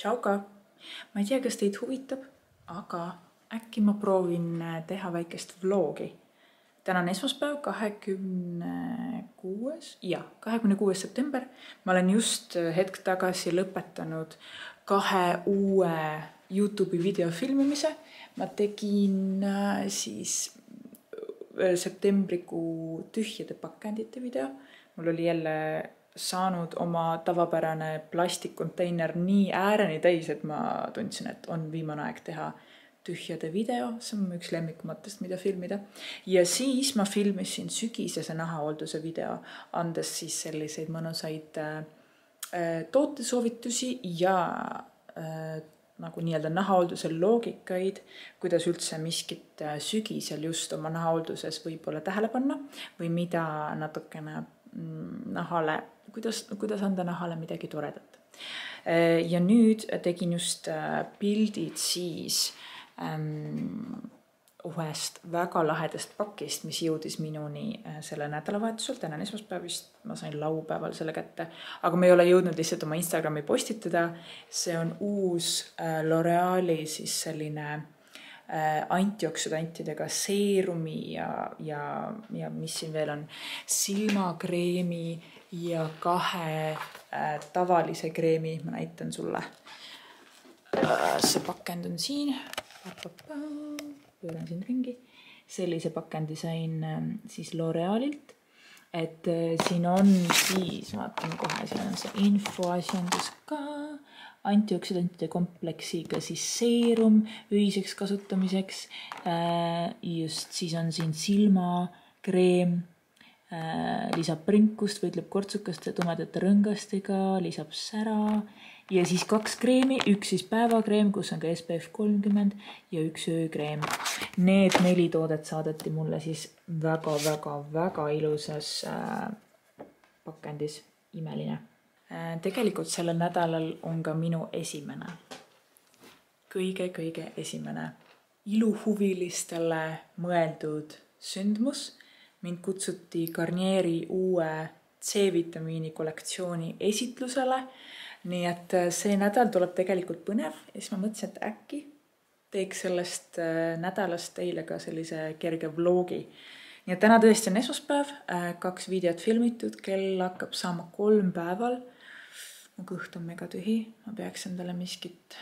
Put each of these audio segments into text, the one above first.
Tšauka! Ma ei tea, kas teid huvitab, aga äkki ma proovin teha väikest vlogi. Täna on esmaspäev, 26. september. Ma olen just hetk tagasi lõpetanud 2 uue YouTube'i video filmimise. Ma tegin siis septembrikuu tühjade pakendite video. Mul oli jälle saanud oma tavapärane plastikkonteiner nii ääreni täis, et ma tundsin, et on viimane aeg teha tühjade video. See on üks lemmikumatest, mida filmida. Ja siis ma filmisin sügisese nahahoolduse video, andes siis selliseid mõnusaid tootesoovitusi ja nagu nii-öelda nahahoolduse loogikaid, kuidas üldse miskit sügisel just oma nahahoolduses võib-olla tähele panna või mida natukene nahale, kuidas anda nahale midagi toredat. Ja nüüd tegin just pildid siis ühest väga lahedast pakist, mis jõudis minuni selle nädalavahetusel. Täna on esmaspäev, vist ma sain laupäeval selle kätte, aga me ei ole jõudnud lihtsalt oma Instagrami postitada. See on uus L'Oreali siis selline antioksidantidega seerumi ja mis siin veel on, silmakreemi ja 2 tavalise kreemi. Ma näitan sulle. See pakend on siin. Pööran siin ringi. Sellise pakendi sain siis L'Orealilt. Et siin on siis, vaatame kohe, siin on see infoasjandus ka. Antioksidantide kompleksiga siis seerum öiseks kasutamiseks. Just siis on siin silmakreem, lisab prinkust, võitleb kortsukaste tumedate rõngastega, lisab sära. Ja siis 2 kreemi, üks siis päevakreem, kus on ka SPF 30 ja üks öökreem. Need 4 toodet saadeti mulle siis väga ilusas pakendis. Imeline. Tegelikult sellel nädalal on ka minu esimene, kõige esimene iluhuvilistele mõeldud sündmus. Mind kutsuti Garnieri uue C-vitamiini kollektsiooni esitlusele. Nii et see nädal tuleb tegelikult põnev ja siis ma mõtlesin, et äkki teeks sellest nädalast teile ka sellise kerge vlogi. Nii et täna tõesti on esmaspäev, 2 videot filmitud, kell hakkab saama 3 päeval. Mu kõht on mega tühi, ma peaks endale miskit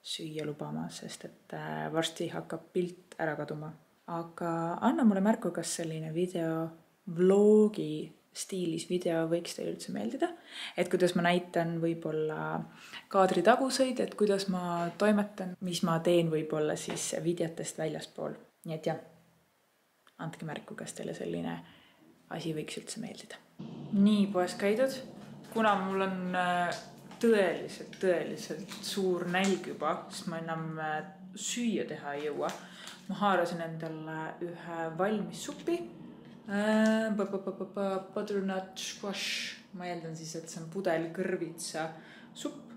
süüa lubama, sest et varsti hakkab pilt ära kaduma. Aga anna mulle märku, kas selline video, vlogi stiilis video võiks teile üldse meeldida. Et kuidas ma näitan võib-olla kaadri taguseid, et kuidas ma toimetan, mis ma teen võib-olla siis videotest väljaspool. Nii et jah, andke märku, kas teile selline asi võiks üldse meeldida. Nii poes käidud. Kuna mul on tõeliselt suur nälg juba, sest ma enam süüa teha ei jõua. Ma haarasin endale ühe valmis supi. Butternut squash. Ma eeldan siis, et see on pudelkõrvitsa supp.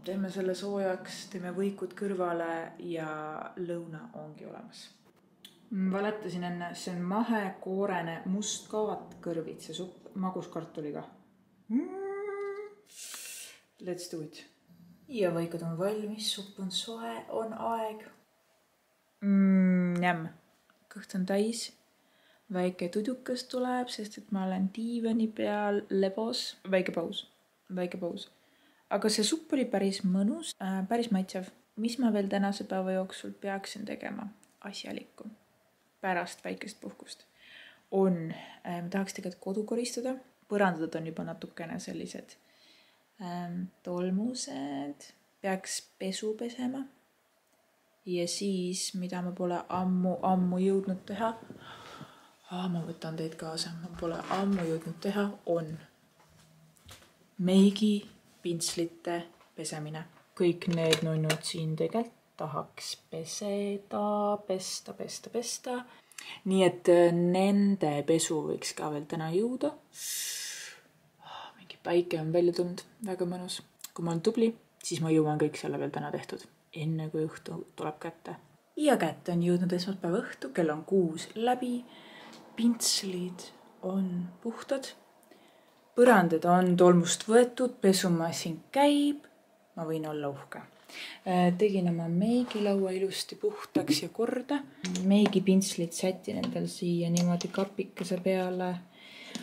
Teeme selle soojaks, teeme võikud kõrvale ja lõuna ongi olemas. Valetasin enne, see on mahekoorene mustkaatkõrvitsa supp maguskartuliga. Let's do it. Ja võikud on valmis, supp on soe, on aeg. Nämm. Kõht on täis. Väike tudukas tuleb, sest et ma olen diivani peal lebos. Väike paus. Aga see supp oli päris mõnus, päris maitsev. Mis ma veel tänase päeva jooksul peaksin tegema? Asjalikku. Pärast väikest puhkust. Ma tahaks tegelikult kodu koristada. Põrandad on juba natukene sellised tolmused. Peaks pesu pesema. Ja siis, mida ma pole ammu jõudnud teha. Ma võtan teid kaasa. Ma pole ammu jõudnud teha, on meigi pintslite pesemine. Kõik need nunnud siin tegelikult tahaks pesta. Nii et nende pesu võiks ka veel täna jõuda. Mingi päike on välja tulnud, väga mõnus. Kui ma olen tubli, siis ma jõuan kõik selle veel täna tehtud, enne kui õhtu tuleb kätte. Ja kätte on jõudnud esmaspäeva õhtu, kell on 6 läbi. Pintslid on puhtad. Põrandad on tolmust võetud, pesumasin käib, ma võin olla uhke. Tegin oma meigilaua ilusti puhtaks ja korda. Meigipinslit sätin endal siia niimoodi kapikese peale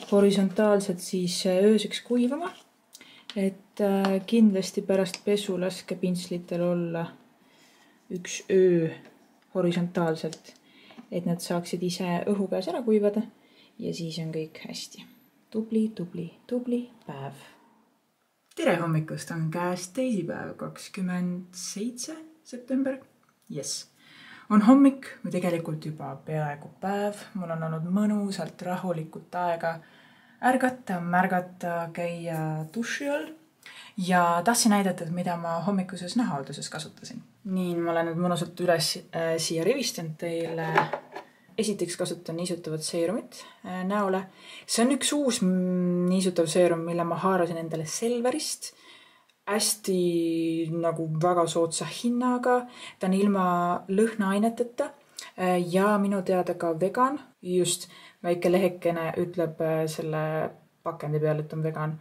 horisontaalselt siis ööseks kuivama. Et kindlasti pärast pesu laske pintslitel olla üks öö horisontaalselt, et nad saaksid ise õhu käes ära kuivada ja siis on kõik hästi. Tubli, tubli, tubli päev. Tere hommikust, on käes teisipäev, 27. september. Yes. On hommik või tegelikult juba peaaegu päev. Mul on olnud mõnusalt rahulikult aega ärgata, märgata, käia duši all ja tahtsin näidata, mida ma hommikuses näohalduses kasutasin. Nii, ma olen nüüd mõnusalt üles siia rivistanud teile. Esiteks kasutan niisutavat seerumit näole. See on üks uus niisutav seerum, mille ma haarasin endale Selverist. Hästi nagu väga soodsa hinnaga. Ta on ilma lõhnaaineteta ja minu teada ka vegan. Just väike lehekene ütleb selle pakendi peale, et on vegan.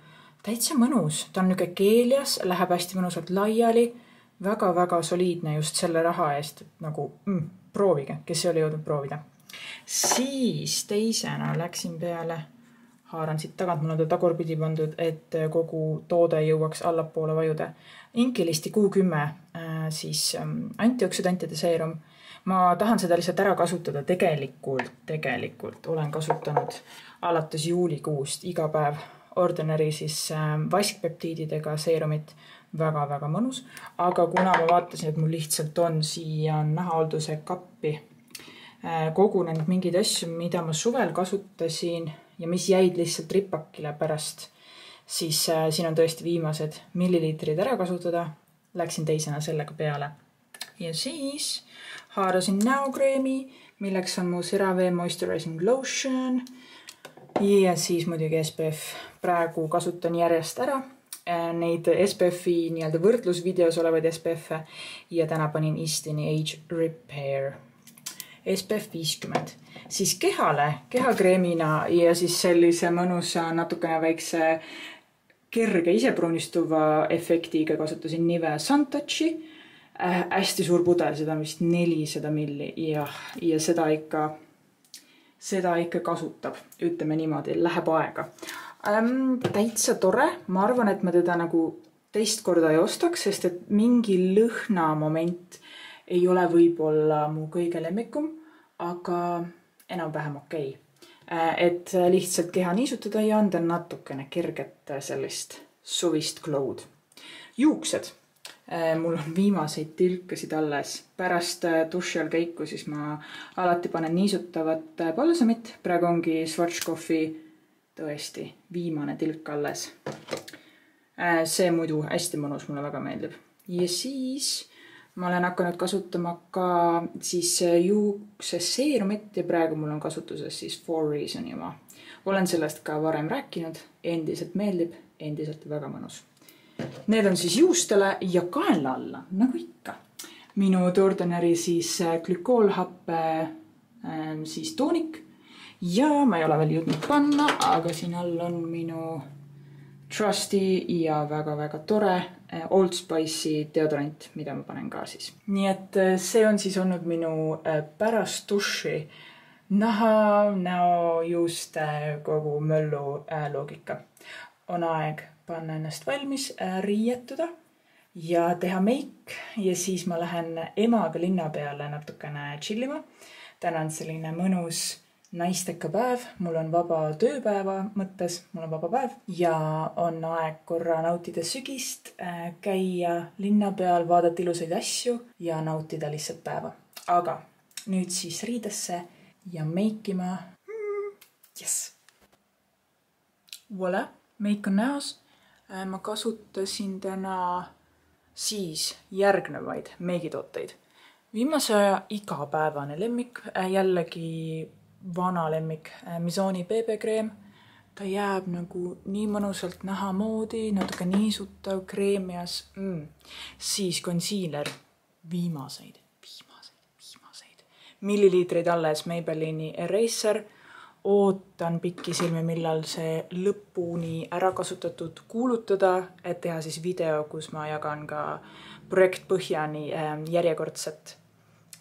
Täitsa mõnus. Ta on niuke keelias, läheb hästi mõnusalt laiali. Väga-väga soliidne just selle raha eest. Nagu proovige, kes ei ole jõudnud proovida. Siis teisena läksin peale, haaran siit tagant, mul on ta tagurpidi pandud, et kogu toode jõuaks allapoole vajuda. Inkilisti Q10 siis antioksidantide seerum. Ma tahan seda lihtsalt ära kasutada tegelikult olen kasutanud alates juulikuust iga päev Ordinary siis vaskpeptiididega seerumit. Väga-väga mõnus, aga kuna ma vaatasin, et mul lihtsalt on siia näohalduse kappi kogunenud mingeid asju, mida ma suvel kasutasin ja mis jäid lihtsalt ripakile pärast, siis siin on tõesti viimased milliliitrid ära kasutada. Läksin teisena sellega peale. Ja siis haarasin näokreemi, milleks on mu CeraVe Moisturizing Lotion ja siis muidugi SPF. Praegu kasutan järjest ära neid SPF-i nii-öelda võrdlusvideos olevaid SPF-e ja täna panin Istini Age Repair SPF 50. Siis kehakreemina ja siis sellise mõnusa natukene väikse kerge isepruunistuva efektiga kasutasin Nivea Suntouchi. Hästi suur pudel, seda on vist 400 milli ja seda ikka kasutab, ütleme niimoodi, läheb aega. Täitsa tore. Ma arvan, et ma teda nagu teist korda ei ostaks, sest et mingi lõhna moment ei ole võib-olla mu kõige lemmikum, aga enam-vähem okei. Et lihtsalt keha niisutada ja anda natukene kerget sellist suvist glow'd. Juuksed. Mul on viimaseid tilkasid alles. Pärast duši all käiku siis ma alati panen niisutavat balsamit. Praegu ongi Schwarzkopfi tõesti viimane tilk alles. See muidu hästi mõnus, mulle väga meeldib. Ja siis ma olen hakanud kasutama ka siis juukseseerumit ja praegu mul on kasutuses siis 4 Reasoni oma. Olen sellest ka varem rääkinud, endiselt meeldib, endiselt väga mõnus. Need on siis juustele ja kaenla alla, nagu ikka. Minu Ordinary siis glükoolhappe siis toonik. Ja ma ei ole veel jõudnud panna, aga siin all on minu Trusty ja väga-väga tore Old Spice'i deodorant, mida ma panen ka siis. Nii et see on siis olnud minu pärast duši naha, näo, juuste, kogu möllu loogika. On aeg panna ennast valmis, riietuda ja teha meik ja siis ma lähen emaga linna peale natukene chillima. Täna on selline mõnus naisteka päev, mul on vaba tööpäeva mõttes, mul on vaba päev ja on aeg korra nautida sügist, käia linna peal, vaadata ilusaid asju ja nautida lihtsalt päeva. Aga nüüd siis riidesse ja meikima. Yes! Voila, meik on näos. Ma kasutasin täna siis järgnevaid meigitooteid. Viimase aja igapäevane lemmik, jällegi vana lemmik, Mizoni BB-kreem. Ta jääb nagu nii mõnusalt näha moodi, natuke niisutav, kreemias. Siis concealer, viimaseid milliliitreid alles Maybellini Eraser. ootan pikisilmi, millal see lõpuni ära kasutatud kuulutada, et teha siis video, kus ma jagan ka projektpõhjani järjekordset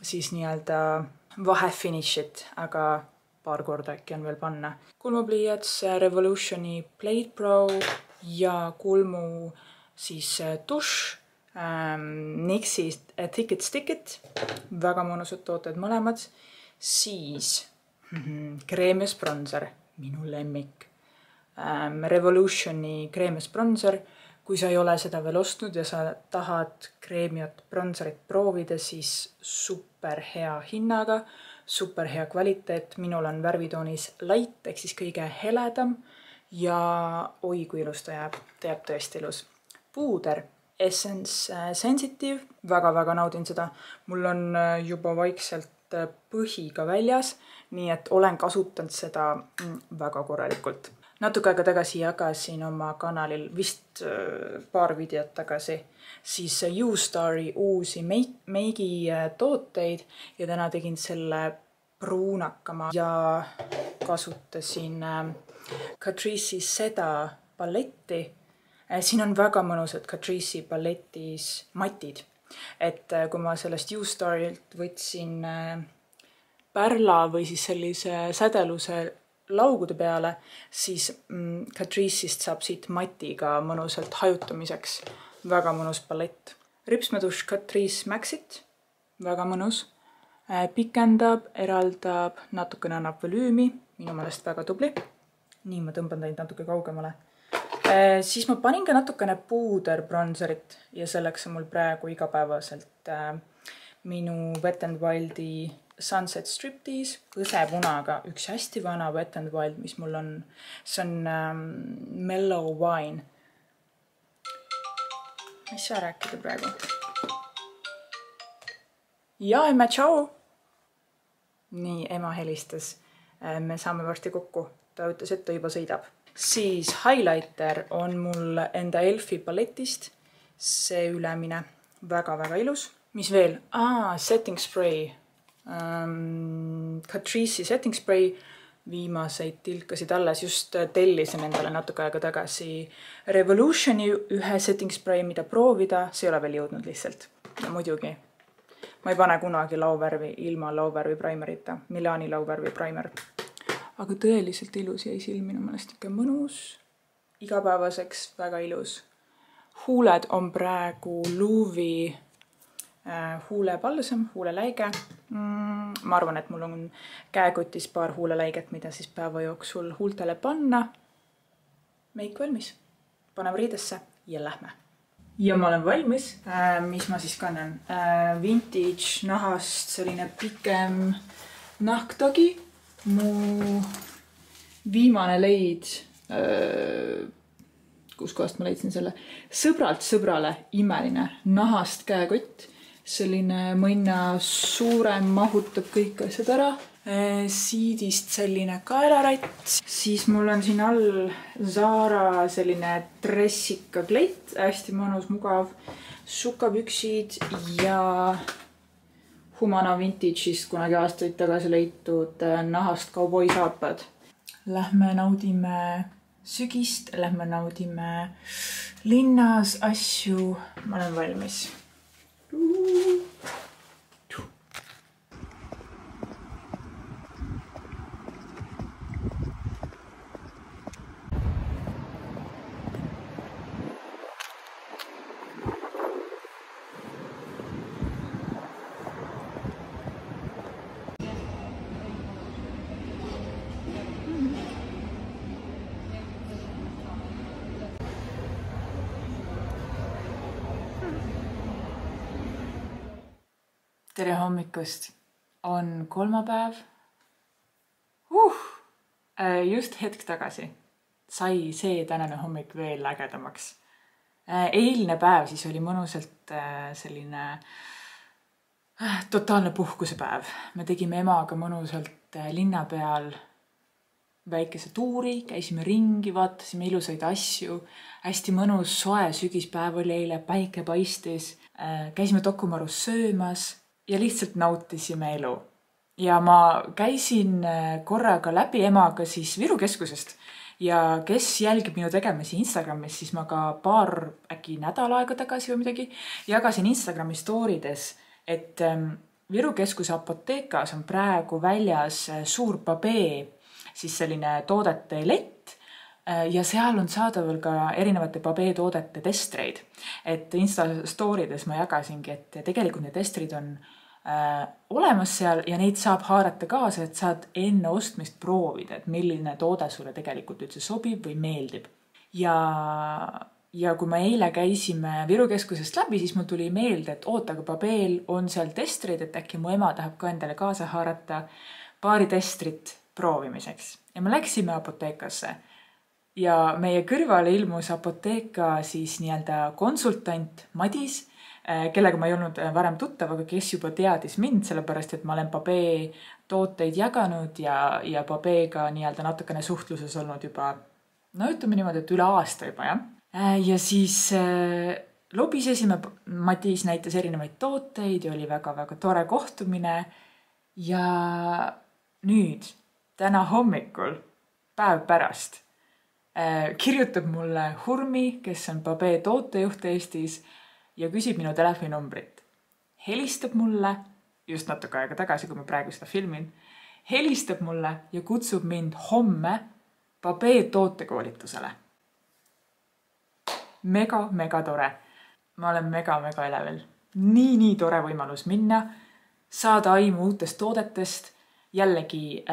siis nii-öelda vahe-finishit, aga paar korda äkki on veel panna. Kulmupliiats Revolutioni Blade Pro ja kulmu siis tuš NYXi Thick It Stick It. Väga mõnusad tooted mõlemad. Siis kreemias bronzer, minu lemmik. Revolutioni kreemias bronzer. Kui sa ei ole seda veel ostnud ja sa tahad kreemiat bronzerit proovida, siis super hea hinnaga, super hea kvaliteet. Minul on värvitoonis light ehk siis kõige heledam ja oi kui ilus ta jääb. Ta jääb tõesti ilus. Puuder Essence Sensitive. Väga-väga naudin seda. Mul on juba vaikselt põhi ka väljas, nii et olen kasutanud seda väga korralikult. Natuke aega tagasi jagasin oma kanalil vist paar videot tagasi siis U-Stari uusi meigi tooteid ja täna tegin selle pruunakama ja kasutasin Catrice'i seda paletti. Siin on väga mõnusad Catrice'i paletis matid. Et kui ma sellest U-Starilt võtsin pärla või siis sellise sädeluse laugude peale, siis Catrice'ist saab siit matiga mõnusalt hajutamiseks. Väga mõnus palett. Ripsmeduš Catrice Maxit. Väga mõnus. Pikendab, eraldab, natukene annab volüümi. Minu meelest väga tubli. Nii, ma tõmban teid natuke kaugemale. Siis ma panin ka natukene puuder bronzerit ja selleks on mul praegu igapäevaselt minu Wet n Wildi Sunset Striptease põsepunaga. Üks hästi vana Wet n Wild, mis mul on. See on Mellow Wine. Mis saa rääkida praegu? Ja emme, tšau! Nii, ema helistas. Me saame varsti kokku. Ta ütles, et ta juba sõidab. Siis highlighter on mul enda Elfi paletist. See ülemine. Väga-väga ilus. Mis veel? Setting spray. Catrice'i setting spray. Viimaseid tilkasid alles. Just tellisin endale natuke aega tagasi Revolutioni ühe setting spray, mida proovida. See ei ole veel jõudnud lihtsalt. Ja muidugi. Ma ei pane kunagi lauvärvi ilma lauvärvi primerita. Milani lauvärvi primer. Aga tõeliselt ilus jäi silm minu meelest ikka mõnus. Igapäevaseks väga ilus. Huuled on praegu Louvi huulepalsam, huuleläige. Ma arvan, et mul on käekotis paar huuleläiget, mida siis päeva jooksul huultele panna. Meik valmis. Paneme riidesse ja lähme. Ja ma olen valmis. Mis ma siis kannan? Vintage nahast selline pikem nahktagi. Mu viimane leid, kus kohast ma leidsin selle, sõbralt sõbrale imeline nahast käekott. Selline mõnna suurem mahutab kõik asjad ära. Siidist selline kaelaratt. Siis mul on siin all Zara selline dressika kleit. Hästi mõnus, mugav. Sukapüksid ja Humana Vintage'ist kunagi aastaid tagasi leitud nahast kauboisaapad. Lähme naudime sügist, lähme naudime linnas asju. Ma olen valmis. Tere hommikust. On kolmapäev. Just hetk tagasi sai see tänane hommik veel ägedamaks. Eilne päev siis oli mõnusalt selline totaalne puhkusepäev. Me tegime emaga mõnusalt linna peal väikese tuuri, käisime ringi, vaatasime ilusaid asju. Hästi mõnus soe sügispäev oli eile, päike paistis. Käisime Dokumarus söömas. Ja lihtsalt nautisime elu. ja ma käisin korraga läbi emaga siis Viru keskusest ja kes jälgib minu tegemisi Instagramis, siis ma ka äkki nädal aega tagasi või midagi jagasin Instagrami story des, et Viru keskuse Apothekas on praegu väljas suur Babee, siis selline toodete lett ja seal on saadaval ka erinevate Babee toodete testreid. Et Insta story des ma jagasingi, et tegelikult need testrid on olemas seal ja neid saab haarata kaasa, et saad enne ostmist proovida, et milline toode sulle tegelikult üldse sobib või meeldib. Ja kui me eile käisime Viru keskusest läbi, siis mul tuli meelde, et aga Babeel on seal testrid, et äkki mu ema tahab ka endale kaasa haarata paari testrit proovimiseks. Ja me läksime Apothekasse ja meie kõrvale ilmus Apotheka siis nii-öelda konsultant Madis, kellega ma ei olnud varem tuttav, aga kes juba teadis mind, sellepärast et ma olen Babee tooteid jaganud ja Babeega nii-öelda natukene suhtluses olnud juba, no ütleme niimoodi, et üle aasta juba, jah. Ja siis lobisesime, Madis näitas erinevaid tooteid ja oli väga-väga tore kohtumine. Ja nüüd, täna hommikul, päev pärast, kirjutab mulle Hurmi, kes on Babee tootejuht Eestis, ja küsib minu telefoninumbrit. Helistab mulle, just natuke aega tagasi, kui ma praegu seda filmin, helistab mulle ja kutsub mind homme Babee tootekoolitusele. Mega tore. Ma olen mega elevil. Nii tore võimalus minna, saada aimu uutest toodetest, jällegi,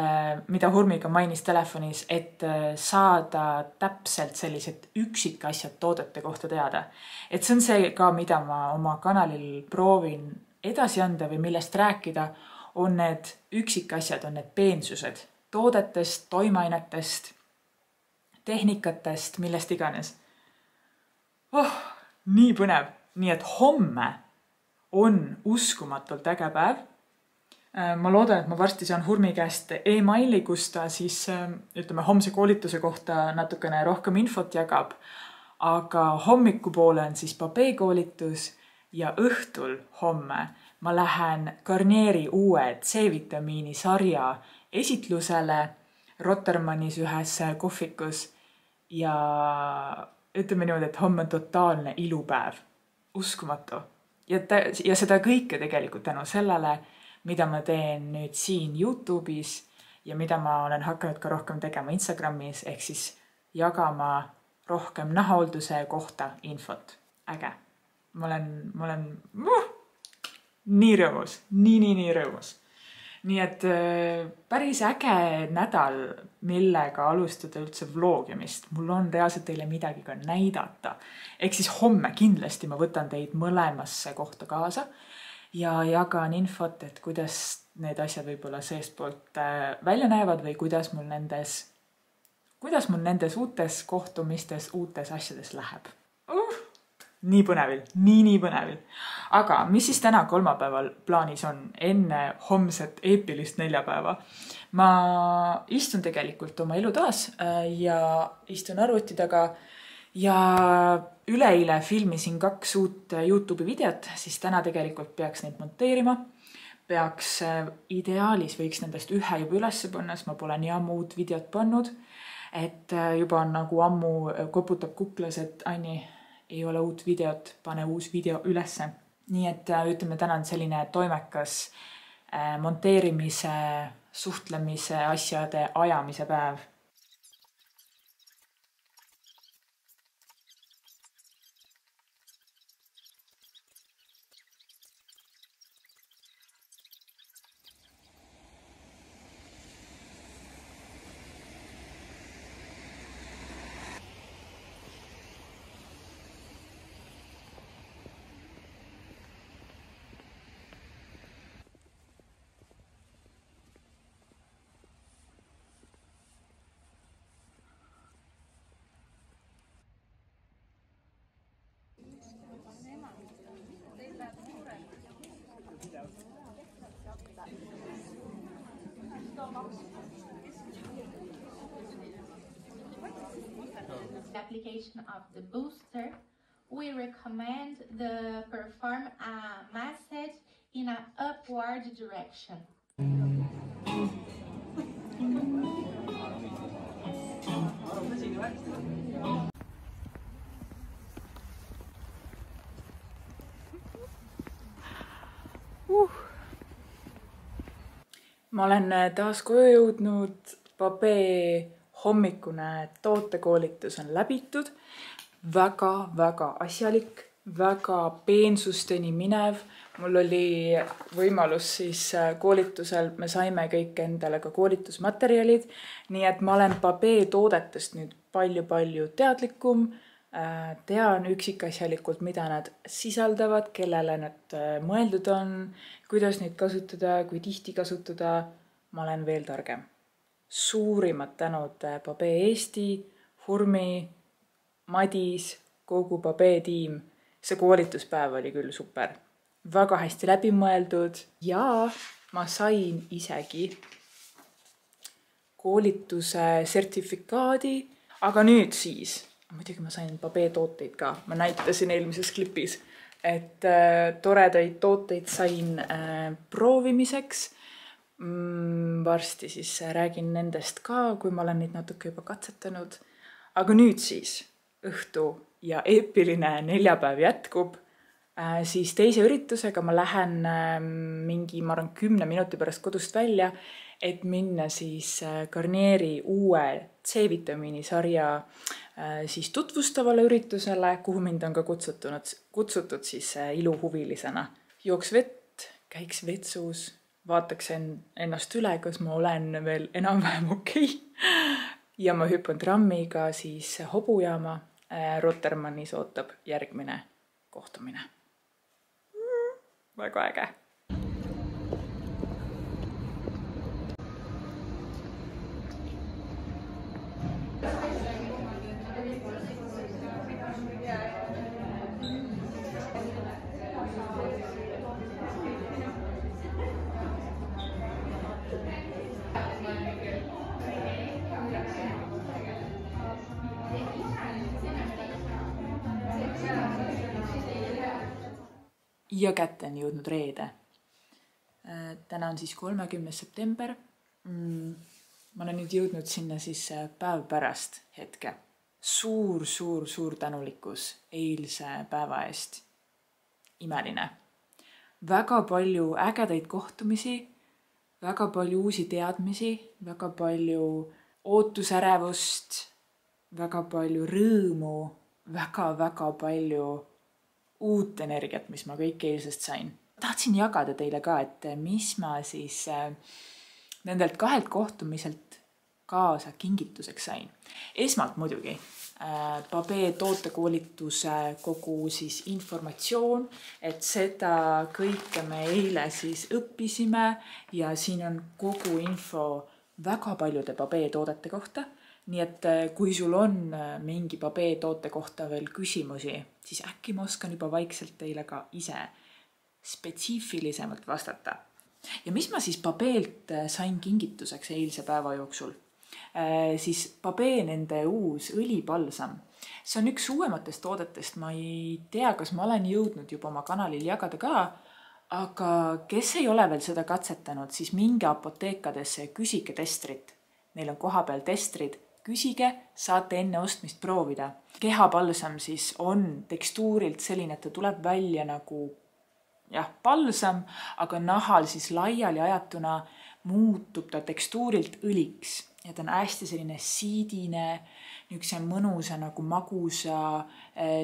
mida Hurmiga mainis telefonis, et saada täpselt sellised üksikasjad toodete kohta teada. Et see on see ka, mida ma oma kanalil proovin edasi anda või millest rääkida, on need üksikasjad, on need peensused toodetest, toimainetest, tehnikatest, millest iganes. Nii põnev. Nii et homme on uskumatult äge päev. Ma loodan, et ma varsti saan Hurmi käest e-maili, kus ta siis, ütleme, homse koolituse kohta natukene rohkem infot jagab. Aga hommikupoole on siis Babee koolitus ja õhtul homme ma lähen Garnieri uue C-vitamiini sarja esitlusele Rotermannis ühes kohvikus ja ütleme niimoodi, et homme on totaalne ilupäev. Uskumatu. Ja seda kõike tegelikult tänu sellele, mida ma teen nüüd siin YouTube'is ja mida ma olen hakanud ka rohkem tegema Instagramis, ehk siis jagama rohkem nahahoolduse kohta infot. Äge. Ma olen nii rõõmus, nii rõõmus. Nii et päris äge nädal, millega alustada üldse vlogimist. Mul on reaalselt teile midagi ka näidata. Ehk siis homme kindlasti ma võtan teid mõlemasse kohta kaasa ja jagan infot, et kuidas need asjad võib-olla seestpoolt välja näevad või kuidas mul nendes uutes kohtumistes, uutes asjades läheb. Nii põnevil, nii põnevil. Aga mis siis täna kolmapäeval plaanis on enne homset eepilist neljapäeva? Ma istun tegelikult oma elutoas ja istun arvuti taga ja üleeile filmisin 2 uut YouTube'i videot, siis täna tegelikult peaks neid monteerima. Peaks ideaalis võiks nendest ühe juba ülesse panna, sest ma pole nii ammu uut videot pannud, et juba on nagu ammu koputab kuklas, et Anni, ei ole uut videot, pane uus video ülesse. Nii et ütleme, täna on selline toimekas monteerimise, suhtlemise, asjade ajamise päev. Application of the booster, we recommend the perform a massage in an upward direction. Ma olen taas koju jõudnud, Babee hommikune tootekoolitus on läbitud. Väga asjalik, väga peensusteni minev. Mul oli võimalus siis koolitusel, me saime kõik endale ka koolitusmaterjalid. Nii et ma olen Babee toodetest nüüd palju teadlikum. Tean üksikasjalikult, mida nad sisaldavad, kellele nad mõeldud on, kuidas neid kasutada, kui tihti kasutada. Ma olen veel targem. Suurimad tänud Babee Eesti, Hurmi, Madis, kogu Babee tiim. See koolituspäev oli küll super. Väga hästi läbi mõeldud ja ma sain isegi koolituse sertifikaadi, aga nüüd siis. Muidugi ma sain Babee tooteid ka. Ma näitasin eelmises klipis, et toredaid tooteid sain proovimiseks. Varsti siis räägin nendest ka, kui ma olen neid natuke juba katsetanud. Aga nüüd siis õhtu ja eepiline neljapäev jätkub. Siis teise üritusega ma lähen mingi, ma arvan, 10 minuti pärast kodust välja, et minna siis Garnieri uue C-vitamiini sarja siis tutvustavale üritusele, kuhu mind on ka kutsutud siis iluhuvilisena. Jooks vett, käiks vetsus, vaataks ennast üle, kas ma olen veel enam-vähem okei. Ja ma hüppan trammiga siis Hobujaama. Rotermannis ootab järgmine kohtumine. Väga äge. Ja kätte on jõudnud reede. Täna on siis 30. september. Ma olen nüüd jõudnud sinna siis päev pärast hetke. Suur tänulikkus eilse päeva eest. Imeline. Väga palju ägedaid kohtumisi, väga palju uusi teadmisi, väga palju ootusärevust, väga palju rõõmu, väga palju uut energiat, mis ma kõik eilsest sain. Tahtsin jagada teile ka, et mis ma siis nendelt 2 kohtumiselt kaasa kingituseks sain. Esmalt muidugi Babee tootekoolituse kogu siis informatsioon, et seda kõike me eile siis õppisime ja siin on kogu info väga paljude Babee toodete kohta. Nii et kui sul on mingi Babee toote kohta veel küsimusi, siis äkki ma oskan juba vaikselt teile ka ise spetsiifilisemalt vastata. Ja mis ma siis Babeelt sain kingituseks eilse päeva jooksul? Siis Babee nende uus õlipalsam. See on üks uuematest toodetest, ma ei tea, kas ma olen jõudnud juba oma kanalil jagada ka, aga kes ei ole veel seda katsetanud, siis minge apoteekadesse ja küsige testrit. Neil on koha peal testrid. Küsige, saate enne ostmist proovida. Kehapalsam siis on tekstuurilt selline, et ta tuleb välja nagu palsam, aga nahal siis laiali ajatuna muutub ta tekstuurilt õliks. Ja ta on hästi selline siidine, niisuguse mõnusa nagu magusa,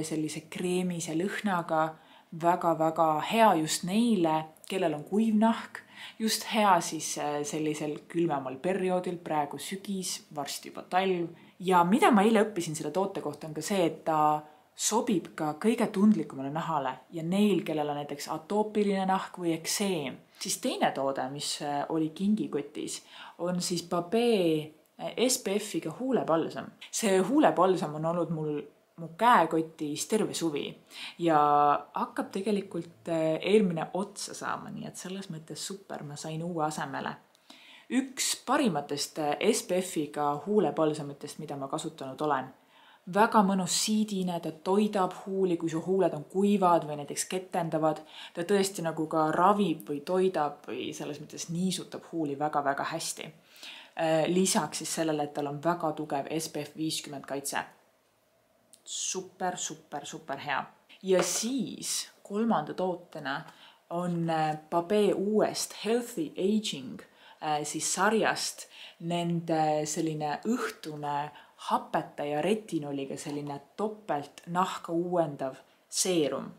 sellise kreemise lõhnaga. Väga hea just neile, kellel on kuiv nahk. Just hea siis sellisel külmemal perioodil, praegu sügis, varsti juba talv. Ja mida ma eile õppisin selle toote kohta on ka see, et ta sobib ka kõige tundlikumale nahale ja neil, kellel on näiteks atoopiline nahk või ekseem. Siis teine toode, mis oli kingikotis, on siis Babee SPF-iga huulepalsam. See huulepalsam on olnud mu käekotis terve suvi ja hakkab tegelikult eelmine otsa saama, nii et selles mõttes super, ma sain uue asemele. Üks parimatest SPF-iga huulepalsamitest, mida ma kasutanud olen. Väga mõnus siidine, ta toidab huuli, kui su huuled on kuivad või näiteks ketendavad. Ta tõesti nagu ka ravib või toidab või selles mõttes niisutab huuli väga-väga hästi. Lisaks siis sellele, et tal on väga tugev SPF 50 kaitse. Super, super, super hea. Ja siis kolmanda tootena on Babee uuest Healthy Aging siis sarjast nende selline õhtune hapete ja retinoliga selline topelt nahka uuendav seerum.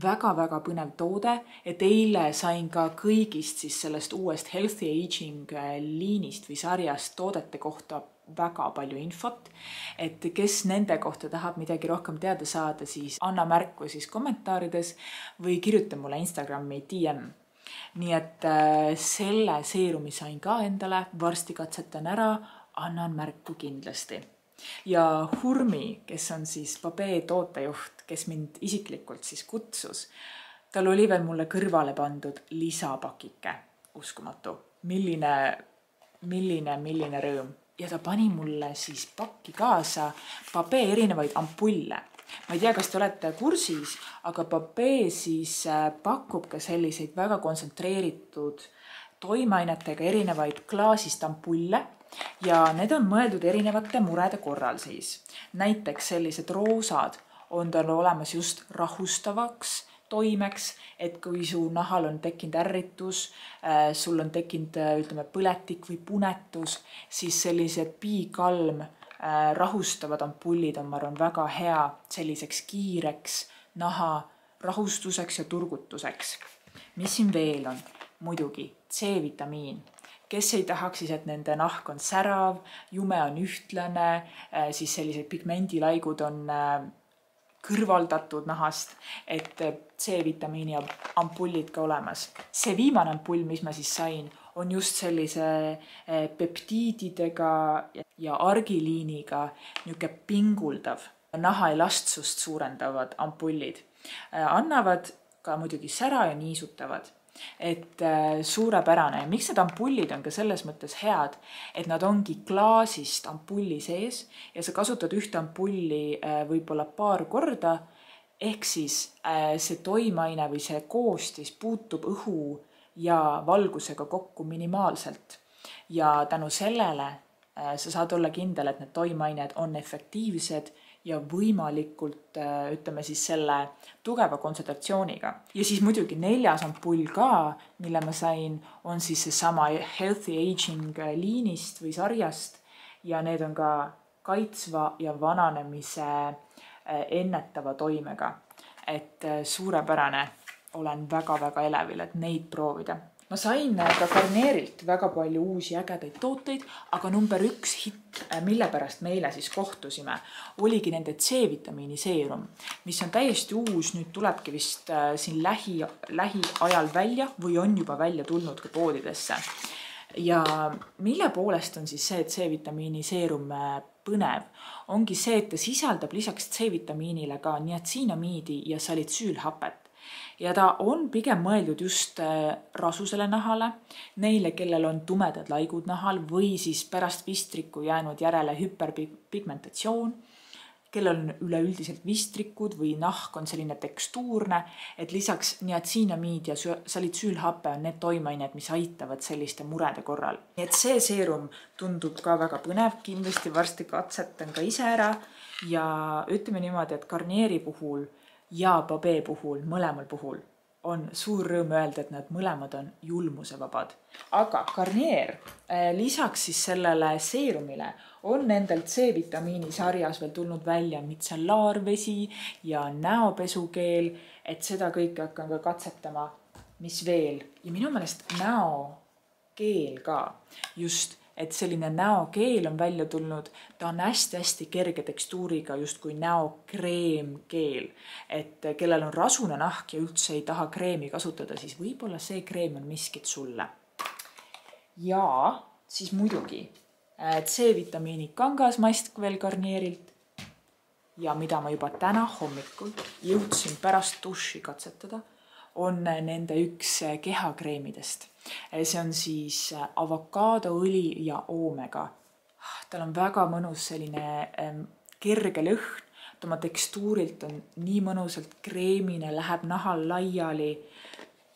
Väga-väga põnev toode, et eile sain ka kõigist siis sellest uuest Healthy Aging liinist või sarjast toodete kohta väga palju infot. Et kes nende kohta tahab midagi rohkem teada saada, siis anna märku siis kommentaarides või kirjuta mulle Instagrami DM. Nii et selle seerumi sain ka endale, varsti katsetan ära, annan märku kindlasti. Ja Hurmi, kes on siis Babee tootejuht, kes mind isiklikult siis kutsus, tal oli veel mulle kõrvale pandud lisapakike. Uskumatu. Milline rõõm. Ja ta pani mulle siis pakki kaasa Babee erinevaid ampulle. Ma ei tea, kas te olete kursis, aga Babee siis pakub ka selliseid väga kontsentreeritud toimainetega erinevaid klaasist ampulle ja need on mõeldud erinevate murede korral siis. Näiteks sellised roosad on tal olemas just rahustavaks toimeks, et kui su nahal on tekkinud ärritus, sul on tekkinud põletik või punetus, siis sellised Be-Calm rahustavad ampullid on, ma arvan, väga hea selliseks kiireks naha rahustuseks ja turgutuseks. Mis siin veel on? Muidugi C-vitamiin. Kes ei tahaks siis, et nende nahk on särav, jume on ühtlane, siis sellised pigmendilaigud on kõrvaldatud nahast, et C-vitamiini ampullid ka olemas. See viimane ampull, mis ma siis sain, on just sellise peptiididega ja argiliiniga niuke pinguldav, naha elastsust suurendavad ampullid. Annavad ka muidugi sära ja niisutavad. Et suurepärane. Ja miks need ampullid on ka selles mõttes head, et nad ongi klaasist ampulli sees ja sa kasutad ühte ampulli võib-olla paar korda, ehk siis see toimaine või see koostis puutub õhu ja valgusega kokku minimaalselt. Ja tänu sellele sa saad olla kindel, et need toimained on efektiivsed ja võimalikult, ütleme siis selle tugeva kontsentratsiooniga. Ja siis muidugi 4. ampull ka, mille ma sain, on siis see sama Healthy Aging liinist või sarjast ja need on ka kaitsva ja vananemise ennetava toimega. Et suurepärane, olen väga-väga elevil, et neid proovida. Ma sain ka Garnierilt väga palju uusi ägedaid tooteid, aga number 1 hitt, mille pärast meile siis kohtusime, oligi nende C-vitamiini seerum, mis on täiesti uus, nüüd tulebki vist siin lähiajal välja või on juba välja tulnud ka poodidesse. Ja mille poolest on siis see C-vitamiini seerum põnev? Ongi see, et ta sisaldab lisaks C-vitamiinile ka niatsiinamiidi ja salitsüülhapet. Ja ta on pigem mõeldud just rasusele nahale, neile, kellel on tumedad laigud nahal või siis pärast vistriku jäänud järele hüperpigmentatsioon, kellel on üleüldiselt vistrikud või nahk on selline tekstuurne, et lisaks niatsiinamiid ja salitsüülhape on need toimained, mis aitavad selliste murede korral. Et see seerum tundub ka väga põnev, kindlasti varsti katsetan ka ise ära ja ütleme niimoodi, et Garnieri puhul ja Babee puhul, mõlemal puhul on suur rõõm öelda, et nad mõlemad on julmusevabad. Aga Garnier lisaks siis sellele seerumile on nendelt C-vitamiini sarjas veel tulnud välja mitsellaarvesi ja näopesukeel, et seda kõike hakkan ka katsetama, mis veel. Ja minu meelest näokeel ka just, et selline näokeel on välja tulnud, ta on hästi-hästi kerge tekstuuriga just kui näokreemkeel. Et kellel on rasune nahk ja üldse ei taha kreemi kasutada, siis võib-olla see kreem on miskit sulle. Ja siis muidugi C-vitamiini kangasmask veel Garnierilt ja mida ma juba täna hommikul jõudsin pärast duši katsetada, on nende üks kehakreemidest. See on siis avokaadoõli ja oomega. Tal on väga mõnus selline kerge lõhn, oma tekstuurilt on nii mõnusalt kreemine, läheb nahal laiali,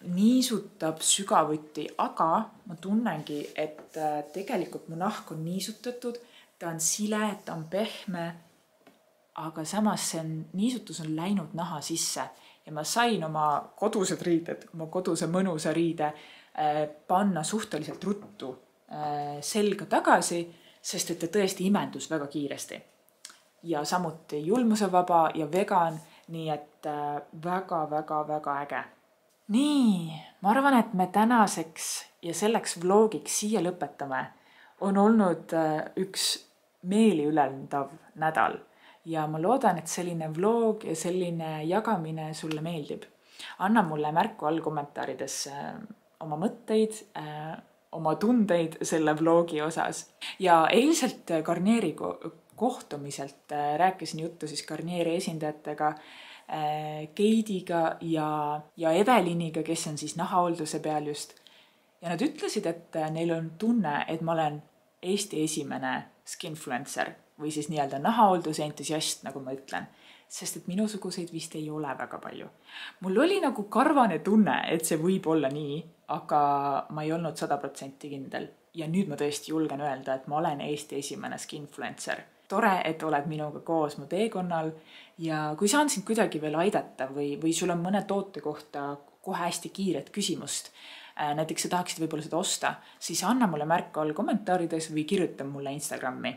niisutab sügavuti, aga ma tunnengi, et tegelikult mu nahk on niisutatud, ta on sile, ta on pehme, aga samas see niisutus on läinud naha sisse ja ma sain oma kodused riided, oma koduse mõnusa riide panna suhteliselt ruttu selga tagasi, sest et ta tõesti imendus väga kiiresti. Ja samuti julmusevaba ja vegan, nii et väga äge. Nii, ma arvan, et me tänaseks ja selleks vlogiks siia lõpetame. On olnud üks meeliülendav nädal ja ma loodan, et selline vlog ja selline jagamine sulle meeldib. Anna mulle märku all kommentaarides oma mõtteid, oma tundeid selle vlogi osas. Ja eilselt Garnieri kohtumiselt rääkisin juttu siis Garnieri esindajatega, Keidiga ja Eveliniga, kes on siis nahahoolduse peal just. Ja nad ütlesid, et neil on tunne, et ma olen Eesti esimene skinfluencer või siis nii-öelda nahahoolduse entusiast, nagu ma ütlen. Sest et minusuguseid vist ei ole väga palju. Mul oli nagu karvane tunne, et see võib olla nii, aga ma ei olnud 100% kindel. Ja nüüd ma tõesti julgen öelda, et ma olen Eesti esimene skinfluencer. Tore, et oled minuga koos mu teekonnal ja kui saan sind kuidagi veel aidata või sul on mõne toote kohta kohe hästi kiiret küsimust, näiteks sa tahaksid võib-olla seda osta, siis anna mulle märku all kommentaarides või kirjuta mulle Instagrami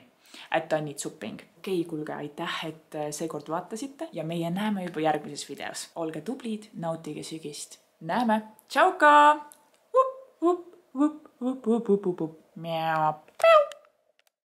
@annitsupping. Okei, kuulge, aitäh, et seekord vaatasite ja meie näeme juba järgmises videos. Olge tublid, nautige sügist. Näeme! Tšauka! Miau!